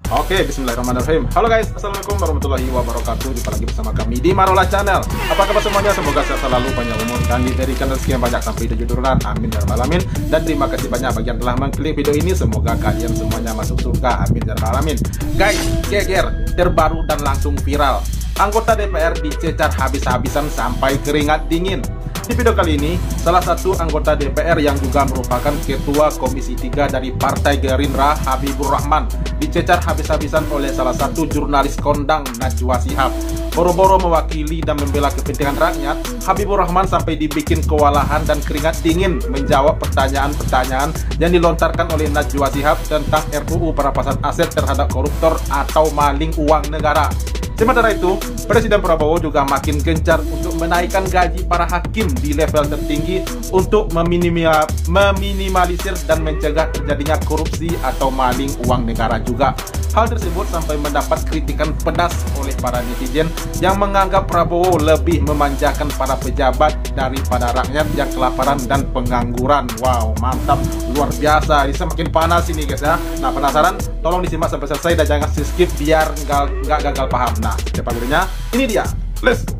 Oke, bismillahirrahmanirrahim. Halo guys, assalamualaikum warahmatullahi wabarakatuh. Jumpa lagi bersama kami di Marola Channel. Apa kabar semuanya? Semoga sehat selalu, panjang umur, dan diberikan rezeki yang banyak sampai 7 turunan. Amin ya rabbal alamin. Dan terima kasih banyak bagi yang telah mengklik video ini. Semoga kalian semuanya masuk surga. Amin ya rabbal alamin. Guys, geger terbaru dan langsung viral. Anggota DPR dicecar habis-habisan sampai keringat dingin. Di video kali ini, salah satu anggota DPR yang juga merupakan Ketua Komisi 3 dari Partai Gerindra, Habibur Rahman, dicecar habis-habisan oleh salah satu jurnalis kondang, Najwa Shihab. Boro-boro mewakili dan membela kepentingan rakyat, Habibur Rahman sampai dibikin kewalahan dan keringat dingin menjawab pertanyaan-pertanyaan yang dilontarkan oleh Najwa Shihab tentang RUU perampasan aset terhadap koruptor atau maling uang negara. Sementara itu, Presiden Prabowo juga makin gencar untuk menaikkan gaji para hakim di level tertinggi untuk meminimalisir dan mencegah terjadinya korupsi atau maling uang negara juga. Hal tersebut sampai mendapat kritikan pedas oleh para netizen yang menganggap Prabowo lebih memanjakan para pejabat daripada rakyat yang kelaparan dan pengangguran. Wow, mantap, luar biasa. Ini semakin panas ini guys ya. Nah, penasaran? Tolong disimak sampai selesai dan jangan skip biar nggak gagal paham. Nah, cepat videonya, ini dia. Let's go.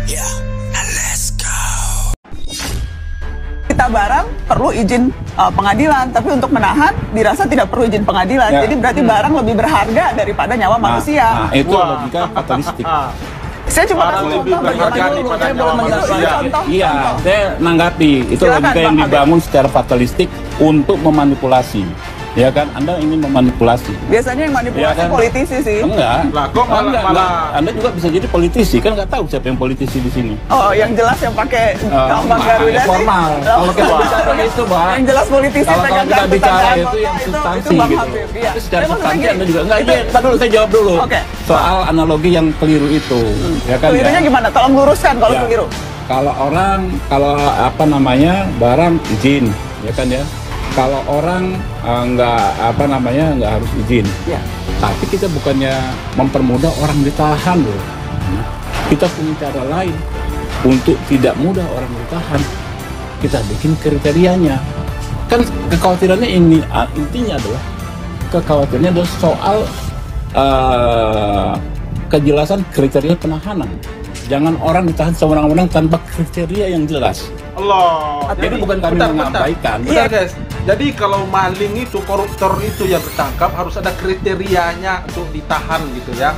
Yeah, let's go. Kita barang perlu izin pengadilan, tapi untuk menahan dirasa tidak perlu izin pengadilan. Ya. Jadi berarti barang lebih berharga daripada nyawa manusia. Nah, itu logika fatalistik. Saya cuma kasih lebih contoh berharga bagaimana daripada dulu. nyawa Ini manusia. contoh, Iya, contoh. saya nanggapi itu Silakan, logika yang Bang dibangun secara fatalistik untuk memanipulasi. Ya kan, Anda ingin memanipulasi. Biasanya yang manipulasi Ya kan? politisi sih. Enggak. Lah, kok malah- Anda juga bisa jadi politisi, kan nggak tahu siapa yang politisi di sini. Oh, yang jelas yang pakai Bang Garuda sih. formal. Kalau kita bicara itu, Bang. Yang jelas politisi Kalau pegang kita kartu bicara tanda itu anggota, yang substansi itu Bang gitu. Habib. Iya. Tapi secara Tapi maksudnya substansi gini, Anda juga enggak. itu- Iya, dulu saya jawab dulu. Oke. Soal analogi yang keliru itu, ya kan? Kelirunya ya? gimana? Tolong luruskan kalau Ya. keliru. Kalau apa namanya, barang izin, ya kan ya. Kalau orang nggak harus izin. Ya. Tapi kita bukannya mempermudah orang ditahan loh. Kita punya cara lain untuk tidak mudah orang ditahan. Kita bikin kriterianya. Kan kekhawatirannya ini intinya adalah soal kejelasan kriteria penahanan. Jangan orang ditahan sewenang-wenang tanpa kriteria yang jelas. Allah. Jadi bukan kami mengabaikan. Bentar guys. Jadi kalau maling itu, koruptor itu yang tertangkap harus ada kriterianya untuk ditahan gitu ya.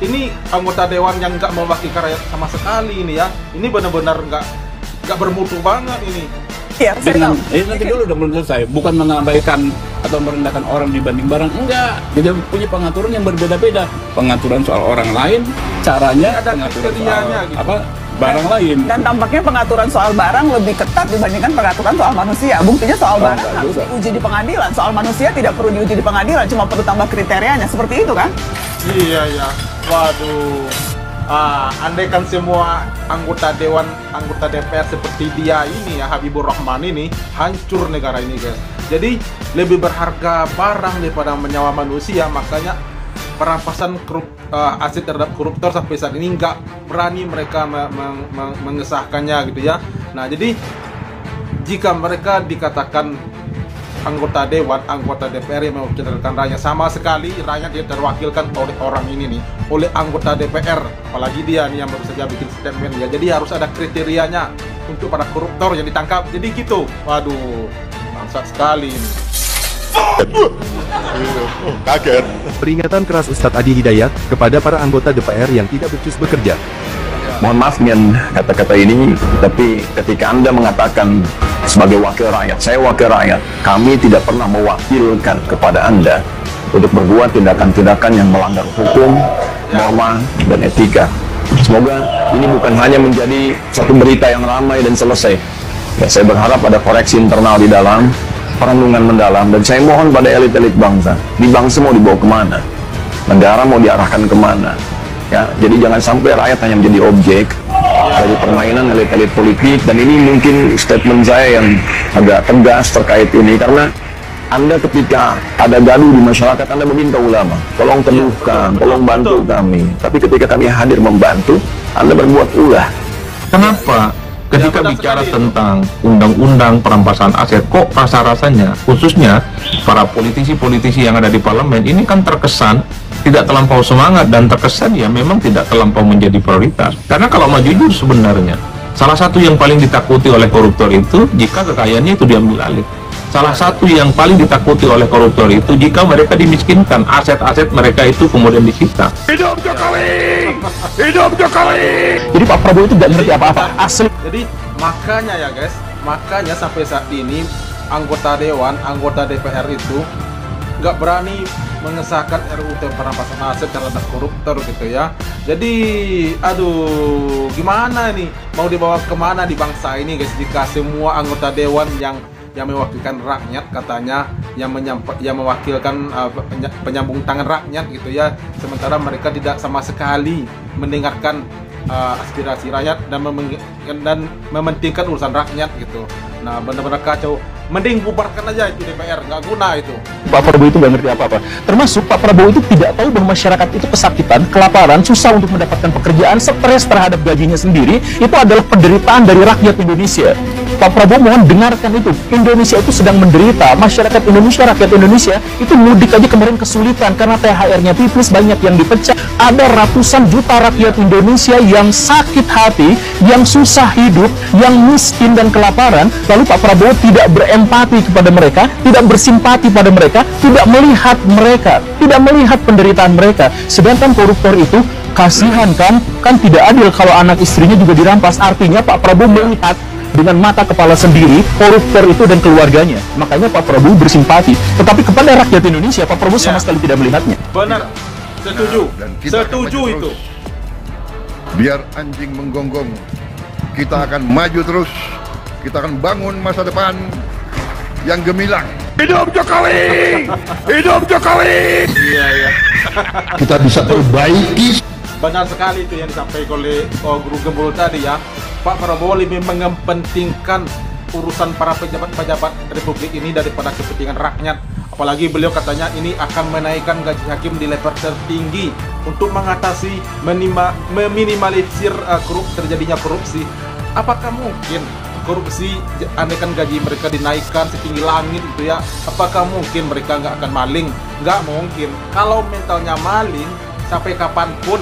Ini anggota dewan yang nggak mewakili rakyat sama sekali ini ya. Ini benar-benar nggak bermutu banget ini. Iya, saya Dengan tahu. nanti dulu udah belum selesai. Bukan mengabaikan atau merendahkan orang dibanding barang, enggak. Dia punya pengaturan yang berbeda-beda. Pengaturan soal orang lain, caranya Ada pengaturan kriterianya soal gitu. barang lain. Dan tampaknya pengaturan soal barang lebih ketat dibandingkan pengaturan soal manusia. Buktinya soal barang enggak harus juga. diuji di pengadilan. Soal manusia tidak perlu diuji di pengadilan, cuma perlu tambah kriterianya. Seperti itu kan? Iya ya. Waduh. Andai kan semua anggota dewan, anggota DPR seperti dia ini ya, Habibur Rahman ini, hancur negara ini guys. Jadi lebih berharga barang daripada nyawa manusia, makanya perampasan aset terhadap koruptor sampai saat ini nggak berani mereka mengesahkannya gitu ya. Nah jadi jika mereka dikatakan anggota dewan, anggota DPR yang mewakilkan rakyat, sama sekali rakyat yang terwakilkan oleh orang ini nih, oleh anggota DPR, apalagi dia nih yang baru saja bikin statement ya. Jadi harus ada kriterianya untuk para koruptor yang ditangkap. Jadi gitu. Waduh, bangsat sekali ini. Kaget. Peringatan keras Ustadz Adi Hidayat kepada para anggota DPR yang tidak becus bekerja. Mohon maaf dengan kata-kata ini, tapi ketika Anda mengatakan sebagai wakil rakyat, saya wakil rakyat, kami tidak pernah mewakilkan kepada Anda untuk berbuat tindakan-tindakan yang melanggar hukum, norma, dan etika. Semoga ini bukan hanya menjadi satu berita yang ramai dan selesai. Ya, saya berharap ada koreksi internal di dalam, perenungan mendalam, dan saya mohon pada elit-elit bangsa, di bangsa mau dibawa kemana? Negara mau diarahkan kemana? Ya, jadi jangan sampai rakyat hanya menjadi objek dari permainan elit-elit politik. Dan ini mungkin statement saya yang agak tegas terkait ini, karena Anda ketika ada gaduh di masyarakat, Anda meminta ulama, tolong teduhkan, tolong bantu kami. Tapi ketika kami hadir membantu, Anda berbuat ulah. Kenapa? Ketika benar bicara sekali. tentang undang-undang perampasan aset, kok rasa-rasanya khususnya para politisi-politisi yang ada di parlemen ini kan terkesan tidak terlampau semangat dan terkesan ya memang tidak terlampau menjadi prioritas. Karena kalau mau jujur sebenarnya salah satu yang paling ditakuti oleh koruptor itu jika kekayaannya itu diambil alih. Salah satu yang paling ditakuti oleh koruptor itu jika mereka dimiskinkan, aset-aset mereka itu kemudian disita. Hidup Jokowi! Hidup Jokowi! Jadi Pak Prabowo itu nggak ngerti apa-apa. Asli. Jadi makanya ya guys, makanya sampai saat ini anggota dewan, anggota DPR itu nggak berani mengesahkan RUU perampasan aset terhadap koruptor gitu ya. Jadi aduh gimana nih mau dibawa kemana di bangsa ini guys jika semua anggota dewan yang mewakilkan rakyat katanya yang mewakilkan penyambung tangan rakyat gitu ya, sementara mereka tidak sama sekali mendengarkan aspirasi rakyat dan mementingkan urusan rakyat gitu. Nah benar-benar kacau. Mending bubarkan aja itu DPR, nggak guna itu. Pak Prabowo itu nggak ngerti apa-apa. Termasuk Pak Prabowo itu tidak tahu bahwa masyarakat itu kesakitan, kelaparan, susah untuk mendapatkan pekerjaan, stres terhadap gajinya sendiri. Itu adalah penderitaan dari rakyat Indonesia. Pak Prabowo mohon dengarkan itu. Indonesia itu sedang menderita. Masyarakat Indonesia, rakyat Indonesia itu mudik aja kemarin kesulitan karena THR-nya tipis, banyak yang dipecah. Ada ratusan juta rakyat Indonesia yang sakit hati, yang susah hidup, yang miskin dan kelaparan. Lalu Pak Prabowo tidak berempati kepada mereka, tidak bersimpati pada mereka, tidak melihat mereka, tidak melihat penderitaan mereka. Sedangkan koruptor itu kasihan kan tidak adil kalau anak istrinya juga dirampas. Artinya Pak Prabowo melihat dengan mata kepala sendiri koruptor itu dan keluarganya. Makanya Pak Prabowo bersimpati. Tetapi kepada rakyat Indonesia Pak Prabowo sama sekali tidak melihatnya. Benar, setuju, Dan kita akan setuju maju itu. terus. Biar anjing menggonggong, kita akan maju terus. Kita akan bangun masa depan yang gemilang. Hidup Jokowi! Hidup Jokowi! Iya iya. Kita bisa perbaiki. Benar sekali itu yang disampaikan oleh Guru Gembul tadi ya. Pak Prabowo lebih mengepentingkan urusan para pejabat-pejabat Republik ini daripada kepentingan rakyat. Apalagi beliau katanya ini akan menaikkan gaji hakim di level tertinggi untuk mengatasi meminimalisir terjadinya korupsi. Apakah mungkin korupsi andaikan gaji mereka dinaikkan setinggi langit gitu ya, apakah mungkin mereka nggak akan maling? Nggak mungkin. Kalau mentalnya maling sampai kapanpun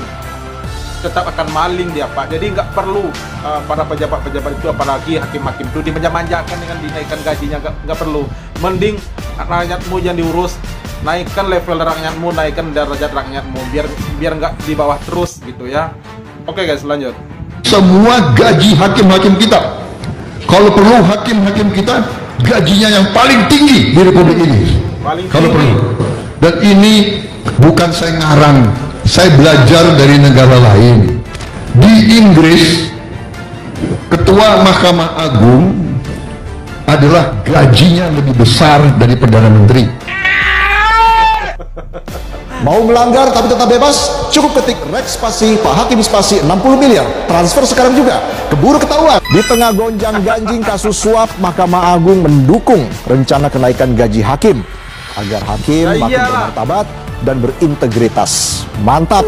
tetap akan maling dia Pak. Jadi nggak perlu para pejabat-pejabat itu apalagi hakim-hakim itu dimanja-manjakan dengan dinaikkan gajinya, nggak perlu. Mending rakyatmu yang diurus, naikkan level rakyatmu, naikkan derajat rakyatmu biar nggak di bawah terus gitu ya. Oke guys, lanjut. Semua gaji hakim-hakim kita, kalau perlu hakim-hakim kita gajinya yang paling tinggi di Republik ini. Kalau perlu. Dan ini bukan saya ngarang, saya belajar dari negara lain. Di Inggris, Ketua Mahkamah Agung adalah gajinya lebih besar dari Perdana Menteri. Mau melanggar tapi tetap bebas? Cukup ketik Rex spasi Pak Hakim spasi 60 miliar. Transfer sekarang juga. Keburu ketahuan. Di tengah gonjang ganjing kasus suap, Mahkamah Agung mendukung rencana kenaikan gaji hakim agar hakim makin bermartabat dan berintegritas. Mantap.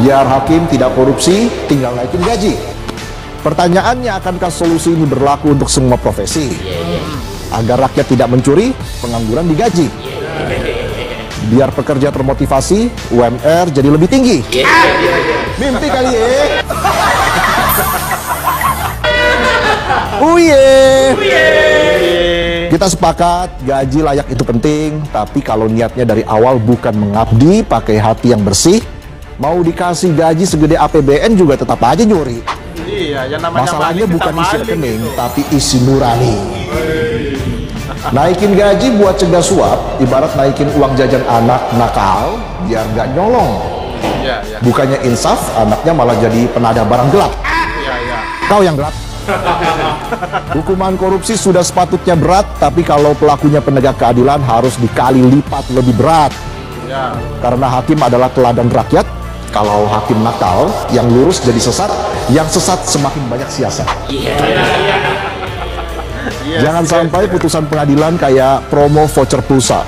Biar hakim tidak korupsi, tinggal naikin gaji. Pertanyaannya, akankah solusi ini berlaku untuk semua profesi? Agar rakyat tidak mencuri, pengangguran digaji. Biar pekerja termotivasi, UMR jadi lebih tinggi. Mimpi kali ya. Kita sepakat gaji layak itu penting, tapi kalau niatnya dari awal bukan mengabdi, pakai hati yang bersih, mau dikasih gaji segede APBN juga tetap aja nyuri. Iya, yang namanya masalahnya maling bukan kita isi maling rekening, gitu. tapi isi nurani. Naikin gaji buat cegah suap, ibarat naikin uang jajan anak nakal, biar gak nyolong. Iya, iya. Bukannya insaf, anaknya malah jadi penada barang gelap. Iya, iya. Kau yang gelap. Hukuman korupsi sudah sepatutnya berat, tapi kalau pelakunya penegak keadilan harus dikali lipat lebih berat. Iya. Karena hakim adalah teladan rakyat. Kalau hakim nakal, yang lurus jadi sesat, yang sesat semakin banyak siasat. Jangan sampai putusan pengadilan kayak promo voucher pulsa.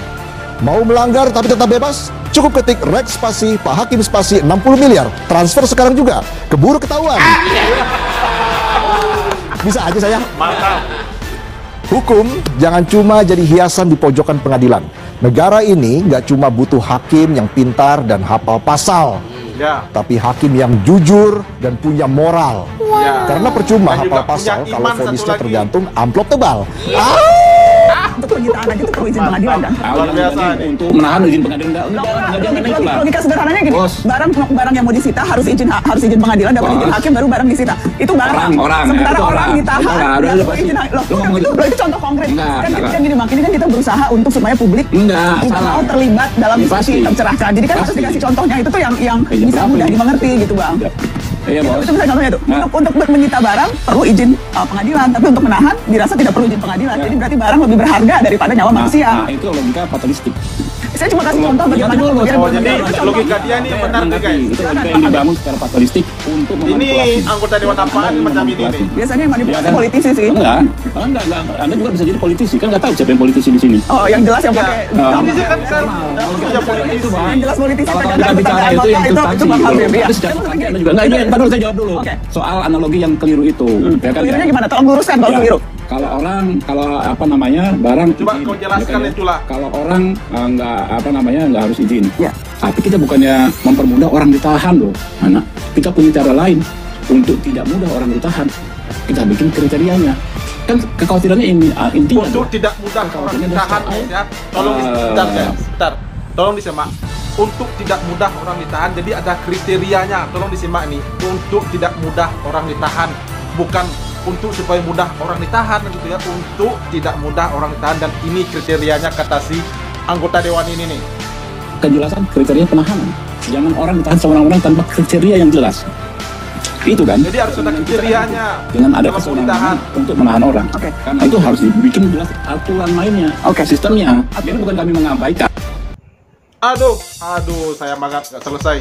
Mau melanggar tapi tetap bebas? Cukup ketik Rex spasi Pak Hakim spasi 60 miliar. Transfer sekarang juga. Keburu ketahuan. Bisa aja saya. Mantap. Hukum jangan cuma jadi hiasan di pojokan pengadilan. Negara ini nggak cuma butuh hakim yang pintar dan hafal pasal, Ya. tapi hakim yang jujur dan punya moral. Ya. Karena percuma Dan juga hafal pasal punya kalau iman satu vonisnya lagi. tergantung amplop tebal. Untuk penyitaan aja itu perlu izin pengadilan kan? Luar biasa nih. Untuk menahan izin pengadilan enggak jangan itu lah. Logika sederhananya gini, Bos. barang yang mau disita harus izin pengadilan, dapat izin Bos. hakim baru barang disita. Itu barang. Orang, Sementara itu orang orang. ditahan. Itu orang. nggak Udah, perlu pasti. izin. Lo ngomong gitu. Itu contoh konkret. Enggak, Kan enggak. gini, makanya kan kita berusaha untuk supaya publik Enggak, tidak salah. mau terlibat dalam Ya, diskusi pasti. tercerahkan. Jadi kan harus Pasti. dikasih contohnya itu tuh yang Ya, bisa berapa mudah ini? dimengerti gitu bang. Iya, Bos. Itu misalnya contohnya tuh, Nah. untuk menyita barang perlu izin pengadilan, tapi untuk menahan dirasa tidak perlu izin pengadilan. Ya. Jadi berarti barang lebih berharga daripada nyawa manusia. Nah, itu logika fatalistik. Saya cuma kasih contoh bagaimana Nanti dulu, kemudian Oh, berbeda. jadi Itu contoh. logika dia nih benar nih guys. Itu logika yang dibangun secara fatalistik untuk Ini memanipulasi. anggota dewan apaan macam ini nih? Biasanya yang manipulasi Ya, kan? politisi sih. Enggak. Anda juga bisa jadi politisi, kan nggak tahu siapa yang politisi di sini. Oh, yang jelas yang pakai Ini kan punya politisi. yang jelas politisi Kalau kadang-kadang kita bicara pertanyaan itu yang itu substansi, bakal beda. ada sejak nanti Anda juga. Enggak, ini ntar dulu saya jawab dulu. Oke. Soal analogi yang keliru itu, ya kan? Kelirunya ya? gimana? Tolong luruskan kalau Ya, keliru. kalau apa namanya barang Coba izin, kau jelaskan ya kan, ya? itulah. Kalau orang nggak harus izin. Ya. Tapi kita bukannya mempermudah orang ditahan loh, anak. Kita punya cara lain untuk tidak mudah orang ditahan. Kita bikin kriterianya. Kan kekhawatirannya ini intinya. Untuk adalah- tidak mudah orang Kekhawatirannya ditahan adalah guys ya. Tolong sebentar guys, sebentar. Tolong disimak. Untuk tidak mudah orang ditahan, jadi ada kriterianya. Tolong disimak nih. Untuk tidak mudah orang ditahan, bukan untuk supaya mudah orang ditahan gitu ya. Untuk tidak mudah orang ditahan dan ini kriterianya kata si anggota dewan ini nih. Kejelasan kriteria penahanan. Jangan orang ditahan sama orang tanpa kriteria yang jelas. Itu kan. Jadi harus ada kriterianya. Jangan ada Kalau mau kesenangan ditahan. untuk menahan orang. Oke. Karena itu harus dibikin jelas aturan mainnya. Oke. Sistemnya. Ini bukan kami mengabaikan. Aduh, saya banget nggak selesai.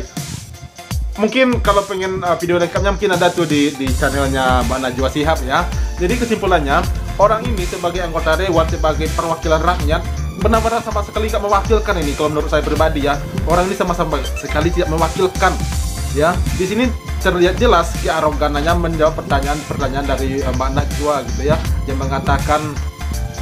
Mungkin kalau pengen video lengkapnya mungkin ada tuh di channelnya Mbak Najwa Shihab ya. Jadi kesimpulannya, orang ini sebagai anggota dewan, sebagai perwakilan rakyat, benar-benar sama sekali tidak mewakilkan ini. Kalau menurut saya pribadi ya, orang ini sama-sama sekali tidak mewakilkan. Ya, di sini terlihat jelas kearoganannya menjawab pertanyaan dari Mbak Najwa gitu ya, yang mengatakan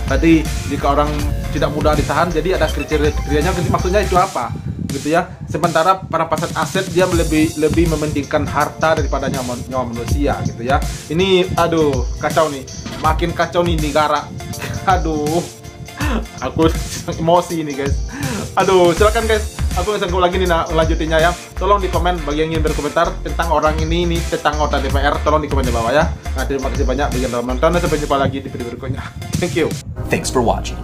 tadi jika orang tidak mudah ditahan, jadi ada kriterianya. Maksudnya itu apa gitu ya? Sementara para pasar aset dia lebih mementingkan harta daripada nyawa manusia gitu ya. Ini aduh kacau nih, makin kacau nih negara. Aduh, aku emosi ini guys. Aduh, silakan guys, aku nggak sanggup lagi nih lanjutinnya ya. Tolong di komen bagi yang ingin berkomentar tentang orang ini nih, tentang anggota DPR. Tolong di komen di bawah ya. Nah, terima kasih banyak bagi yang telah menonton dan sampai jumpa lagi di video berikutnya. Thank you. Thanks for watching.